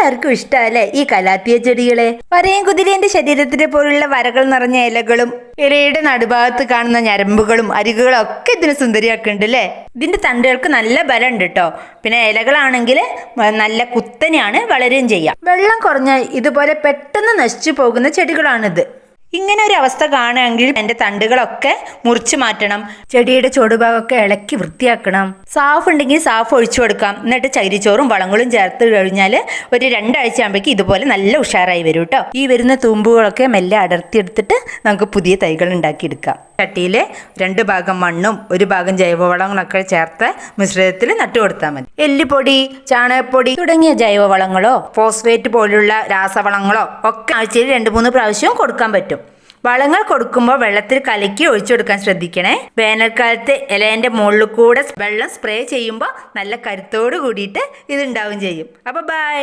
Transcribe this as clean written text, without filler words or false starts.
എല്ലാവർക്കും ഇഷ്ടമല്ലേ ഈ കലാത്തിയ ചെടികളെ? വരയും കുതിരേന്റെ ശരീരത്തിനെ പോലുള്ള വരകൾ നിറഞ്ഞ ഇലകളും ഇലയുടെ നടുഭാഗത്ത് കാണുന്ന ഞരമ്പുകളും അരികുകളും ഒക്കെ ഇതിന് സുന്ദരിയാക്കുന്നുണ്ട് അല്ലേ? ഇതിന്റെ തണ്ടുകൾക്ക് നല്ല ബലം ഉണ്ട് കേട്ടോ. പിന്നെ ഇലകളാണെങ്കിൽ നല്ല കുത്തനെയാണ്, വളരുകയും ചെയ്യാം. വെള്ളം കുറഞ്ഞാൽ ഇതുപോലെ പെട്ടെന്ന് നശിച്ചു പോകുന്ന ചെടികളാണിത്. ഇങ്ങനെ ഒരു അവസ്ഥ കാണുകയാണെങ്കിൽ എൻ്റെ തണ്ടുകളൊക്കെ മുറിച്ചു മാറ്റണം. ചെടിയുടെ ചുവടുഭാഗമൊക്കെ ഇളക്കി വൃത്തിയാക്കണം. സാഫ് ഉണ്ടെങ്കിൽ സാഫ് ഒഴിച്ചു കൊടുക്കാം. എന്നിട്ട് ചകിരിച്ചോറും വളങ്ങളും ചേർത്ത് കഴിഞ്ഞാൽ ഒരു 2 ആഴ്ച ആകുമ്പോഴേക്കും ഇതുപോലെ നല്ല ഉഷാറായി വരും കേട്ടോ. ഈ വരുന്ന തൂമ്പുകളൊക്കെ മെല്ലെ അടർത്തിയെടുത്തിട്ട് നമുക്ക് പുതിയ തൈകൾ ഉണ്ടാക്കിയെടുക്കാം. ചട്ടിയിൽ 2 ഭാഗം മണ്ണും 1 ഭാഗം ജൈവവളങ്ങളൊക്കെ ചേർത്ത് മിശ്രിതത്തിൽ നട്ടുകൊടുത്താൽ മതി. എല്ലുപൊടി, ചാണകപ്പൊടി തുടങ്ങിയ ജൈവവളങ്ങളോ ഫോസ്ഫേറ്റ് പോലുള്ള രാസവളങ്ങളോ ഒക്കെ ആഴ്ചയിൽ 2-3 പ്രാവശ്യവും കൊടുക്കാൻ പറ്റും. വളങ്ങൾ കൊടുക്കുമ്പോൾ വെള്ളത്തിൽ കലക്കി ഒഴിച്ചു കൊടുക്കാൻ ശ്രദ്ധിക്കണേ. വേനൽക്കാലത്ത് ഇലേന്റെ മുകളിൽ കൂടെ വെള്ളം സ്പ്രേ ചെയ്യുമ്പോൾ നല്ല കരുത്തോട് കൂടിയിട്ട് ഇതുണ്ടാവും ചെയ്യും. അപ്പോൾ ബൈ.